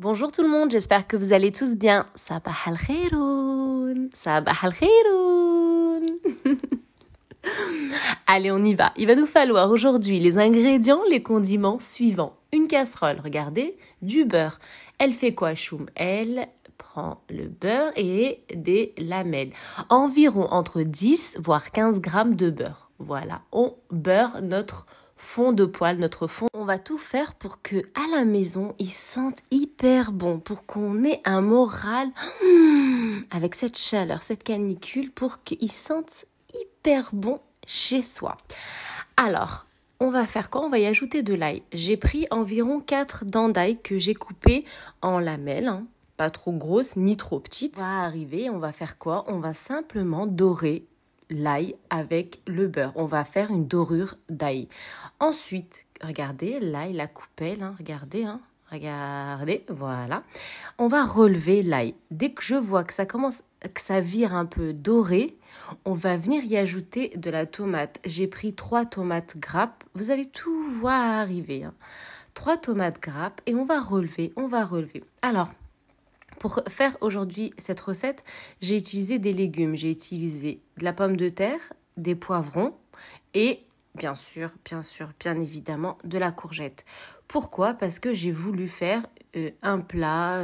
Bonjour tout le monde, j'espère que vous allez tous bien. Sabah al khairoun, sabah al khairoun. Allez, on y va. Il va nous falloir aujourd'hui les ingrédients, les condiments suivants. Une casserole, regardez, du beurre. Elle fait quoi, Choum? Elle prend le beurre et des lamelles. Environ entre 10 voire 15 grammes de beurre. Voilà, on beurre notre fond de poêle, notre fond. On va tout faire pour que à la maison, ils sentent hyper bon, pour qu'on ait un moral avec cette chaleur, cette canicule, pour qu'ils sentent hyper bon chez soi. Alors, on va faire quoi? On va y ajouter de l'ail. J'ai pris environ 4 dents d'ail que j'ai coupées en lamelles, pas trop grosses ni trop petites. On va arriver, on va faire quoi? On va simplement dorer l'ail avec le beurre. On va faire une dorure d'ail. Ensuite, regardez, l'ail, la coupelle, regardez, regardez, voilà. On va relever l'ail. Dès que je vois que ça commence, que ça vire un peu doré, on va venir y ajouter de la tomate. J'ai pris 3 tomates grappes. Vous allez tout voir arriver. 3 tomates grappes et on va relever, Alors, pour faire aujourd'hui cette recette, j'ai utilisé des légumes. J'ai utilisé de la pomme de terre, des poivrons et bien évidemment, de la courgette. Pourquoi? Parce que j'ai voulu faire un plat,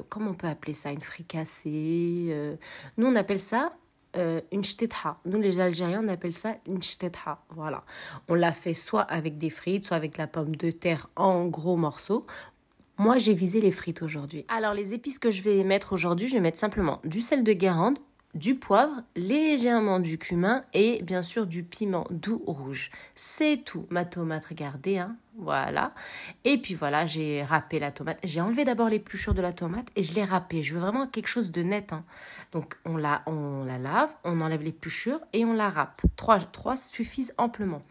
comment on peut appeler ça? Une fricassée. Nous, on appelle ça une shtetha. Nous, les Algériens, on appelle ça une shtetha. Voilà. On l'a fait soit avec des frites, soit avec la pomme de terre en gros morceaux. Moi, j'ai visé les frites aujourd'hui. Alors, les épices que je vais mettre aujourd'hui, je vais mettre simplement du sel de Guérande, du poivre, légèrement du cumin et bien sûr du piment doux rouge. C'est tout. Ma tomate, regardez, voilà. Et puis voilà, j'ai râpé la tomate. J'ai enlevé d'abord l'épluchure de la tomate et je l'ai râpée. Je veux vraiment quelque chose de net. Donc, on la lave, on enlève l'épluchure et on la râpe. 3 suffisent amplement.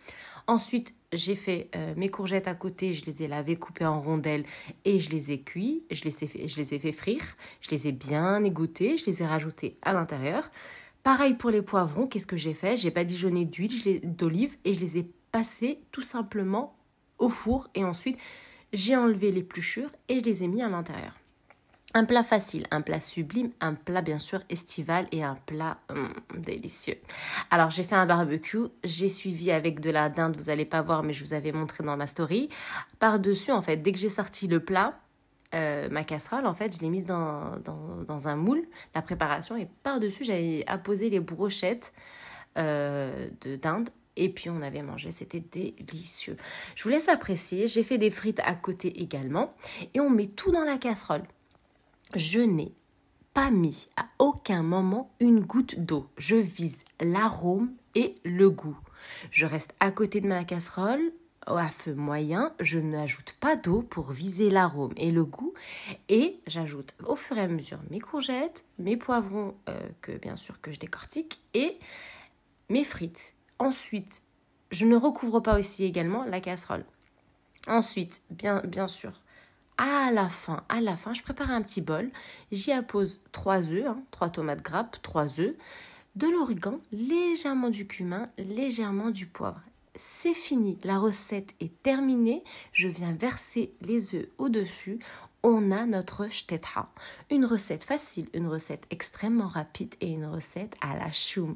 Ensuite, j'ai fait mes courgettes à côté, je les ai lavées, coupées en rondelles et je les ai cuites, je les ai fait frire, je les ai bien égouttées, je les ai rajoutées à l'intérieur. Pareil pour les poivrons, qu'est-ce que j'ai fait? J'ai badigeonné d'olive et je les ai passés tout simplement au four et ensuite j'ai enlevé l'épluchure et je les ai mis à l'intérieur. Un plat facile, un plat sublime, un plat bien sûr estival et un plat délicieux. Alors j'ai fait un barbecue, j'ai suivi avec de la dinde, vous n'allez pas voir mais je vous avais montré dans ma story. Par-dessus en fait, dès que j'ai sorti le plat, ma casserole en fait, je l'ai mise dans un moule, la préparation, et par-dessus j'avais apposé les brochettes de dinde. Et puis on avait mangé, c'était délicieux. Je vous laisse apprécier, j'ai fait des frites à côté également et on met tout dans la casserole. Je n'ai pas mis à aucun moment une goutte d'eau. Je vise l'arôme et le goût. Je reste à côté de ma casserole à feu moyen. Je n'ajoute pas d'eau pour viser l'arôme et le goût. Et j'ajoute au fur et à mesure mes courgettes, mes poivrons que je décortique et mes frites. Ensuite, je ne recouvre pas aussi également la casserole. Ensuite, bien sûr, à la fin, je prépare un petit bol. J'y appose 3 œufs, 3 tomates grappes, 3 œufs, de l'origan, légèrement du cumin, légèrement du poivre. C'est fini, la recette est terminée. Je viens verser les œufs au-dessus. On a notre shtetha. Une recette facile, une recette extrêmement rapide et une recette à la choum,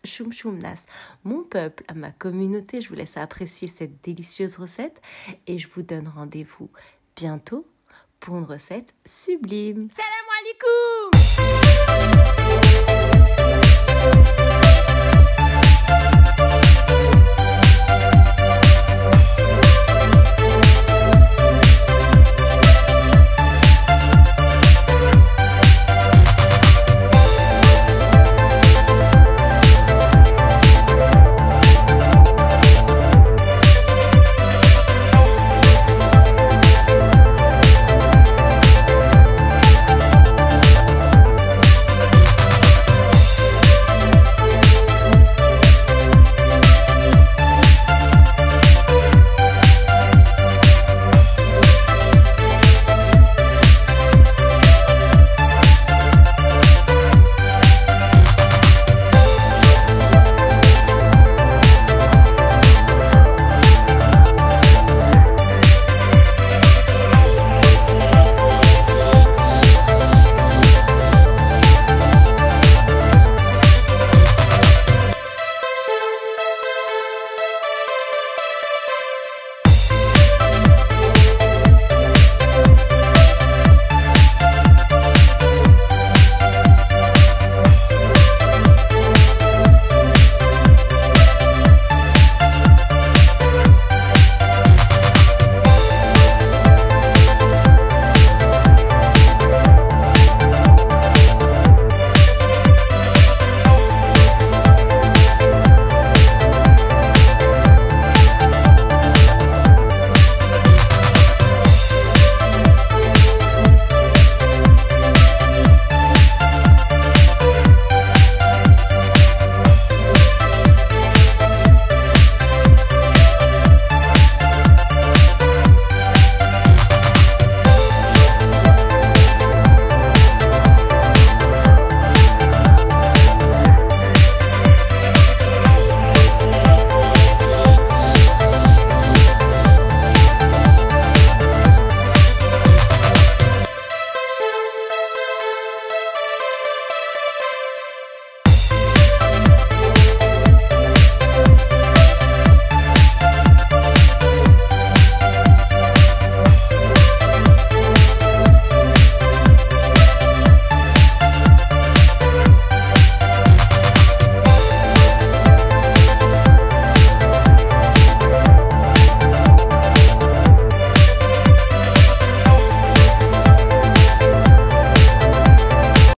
@choumchoumnas. Mon peuple, ma communauté, je vous laisse apprécier cette délicieuse recette et je vous donne rendez-vous bientôt pour une recette sublime. Salam alaikum!